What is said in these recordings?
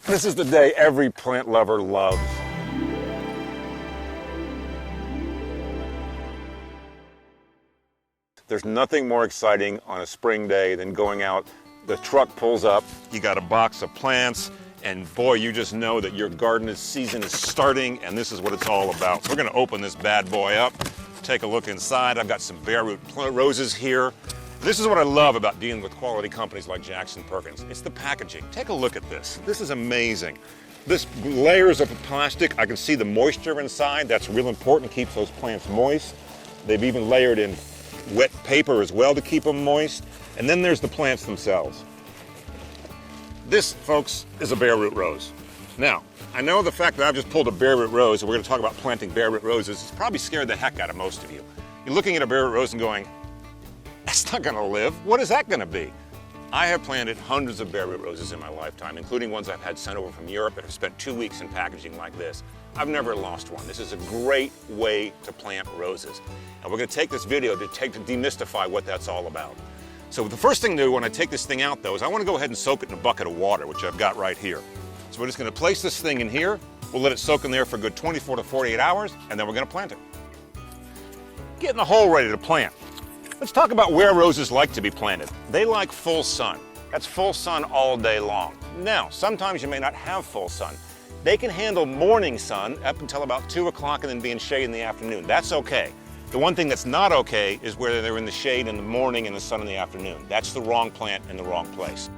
This is the day every plant lover loves. There's nothing more exciting on a spring day than going out, the truck pulls up, you got a box of plants, and boy, you just know that your garden season is starting, and this is what it's all about. So we're gonna open this bad boy up, take a look inside. I've got some Bareroot roses here. This is what I love about dealing with quality companies like Jackson Perkins. It's the packaging. Take a look at this. This is amazing. This layers of plastic. I can see the moisture inside. That's real important, keeps those plants moist. They've even layered in wet paper as well to keep them moist. And then there's the plants themselves. This, folks, is a Bareroot rose. Now, I know the fact that I've just pulled a Bareroot rose, and we're going to talk about planting Bareroot roses, it's probably scared the heck out of most of you. You're looking at a Bareroot rose and going, that's not going to live. What is that going to be? I have planted hundreds of Bareroot roses in my lifetime, including ones I've had sent over from Europe that have spent 2 weeks in packaging like this. I've never lost one. This is a great way to plant roses. And we're going to take this video to demystify what that's all about. So the first thing to do when I take this thing out, though, is I want to go ahead and soak it in a bucket of water, which I've got right here. So we're just going to place this thing in here. We'll let it soak in there for a good 24 to 48 hours, and then we're going to plant it. Getting the hole ready to plant. Let's talk about where roses like to be planted. They like full sun. That's full sun all day long. Now, sometimes you may not have full sun. They can handle morning sun up until about 2 o'clock and then be in shade in the afternoon. That's okay. The one thing that's not okay is where they're in the shade in the morning and the sun in the afternoon. That's the wrong plant in the wrong place.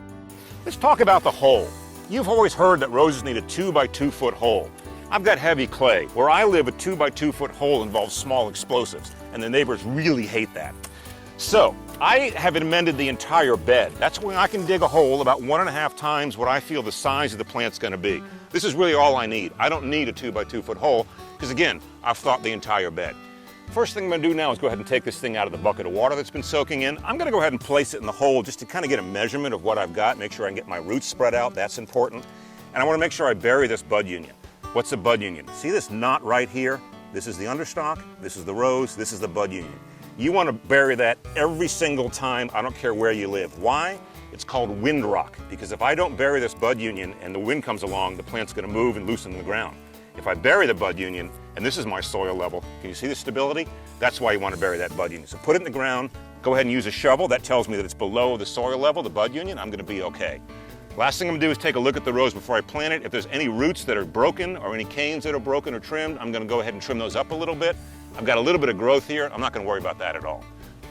Let's talk about the hole. You've always heard that roses need a 2 by 2 foot hole. I've got heavy clay. Where I live, a 2 by 2 foot hole involves small explosives, and the neighbors really hate that. So, I have amended the entire bed. That's when I can dig a hole about 1.5 times what I feel the size of the plant's gonna be. This is really all I need. I don't need a 2 by 2 foot hole, because again, I've thought the entire bed. First thing I'm gonna do now is go ahead and take this thing out of the bucket of water that's been soaking in. I'm gonna go ahead and place it in the hole just to kind of get a measurement of what I've got, make sure I can get my roots spread out, that's important. And I wanna make sure I bury this bud union. What's a bud union? See this knot right here? This is the understock, this is the rose, this is the bud union. You want to bury that every single time, I don't care where you live. Why? It's called wind rock, because if I don't bury this bud union and the wind comes along, the plant's going to move and loosen the ground. If I bury the bud union, and this is my soil level, can you see the stability? That's why you want to bury that bud union. So put it in the ground, go ahead and use a shovel. That tells me that it's below the soil level, the bud union. I'm going to be okay. Last thing I'm going to do is take a look at the rose before I plant it. If there's any roots that are broken or any canes that are broken or trimmed, I'm going to go ahead and trim those up a little bit. I've got a little bit of growth here. I'm not going to worry about that at all.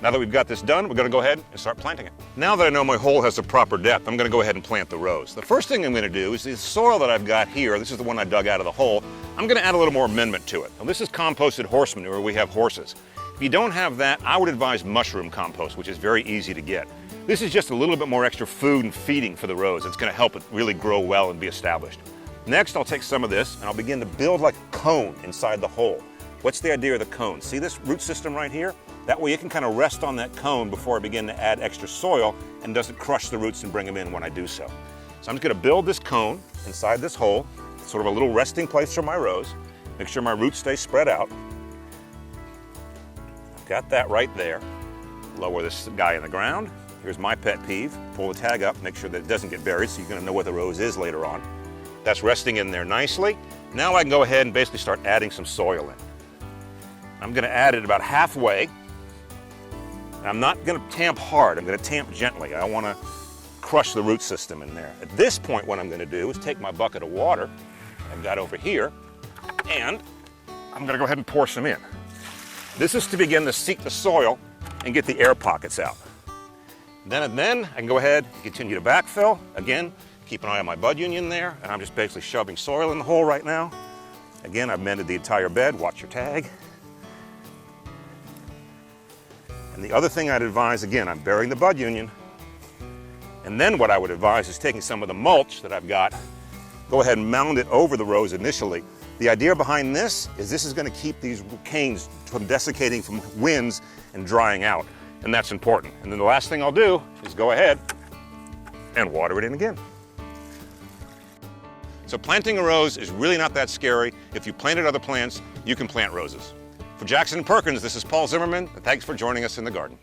Now that we've got this done, we're going to go ahead and start planting it. Now that I know my hole has the proper depth, I'm going to go ahead and plant the rose. The first thing I'm going to do is the soil that I've got here, this is the one I dug out of the hole, I'm going to add a little more amendment to it. Now this is composted horse manure. We have horses. If you don't have that, I would advise mushroom compost, which is very easy to get. This is just a little bit more extra food and feeding for the rose. It's going to help it really grow well and be established. Next, I'll take some of this and I'll begin to build like a cone inside the hole. What's the idea of the cone? See this root system right here? That way you can kind of rest on that cone before I begin to add extra soil and doesn't crush the roots and bring them in when I do so. So I'm just going to build this cone inside this hole, sort of a little resting place for my rose. Make sure my roots stay spread out. I've got that right there. Lower this guy in the ground. Here's my pet peeve. Pull the tag up, make sure that it doesn't get buried so you're going to know where the rose is later on. That's resting in there nicely. Now I can go ahead and basically start adding some soil in. I'm going to add it about halfway. I'm not going to tamp hard, I'm going to tamp gently. I don't want to crush the root system in there. At this point, what I'm going to do is take my bucket of water I've got over here, and I'm going to go ahead and pour some in. This is to begin to seek the soil and get the air pockets out. Then I can go ahead and continue to backfill. Again, keep an eye on my bud union there, and I'm just basically shoving soil in the hole right now. Again, I've mended the entire bed, watch your tag. And the other thing I'd advise, again, I'm burying the bud union. And then what I would advise is taking some of the mulch that I've got, go ahead and mound it over the rose initially. The idea behind this is going to keep these canes from desiccating from winds and drying out. And that's important. And then the last thing I'll do is go ahead and water it in again. So planting a rose is really not that scary. If you planted other plants, you can plant roses. For Jackson Perkins, this is Paul Zimmerman, and thanks for joining us in the garden.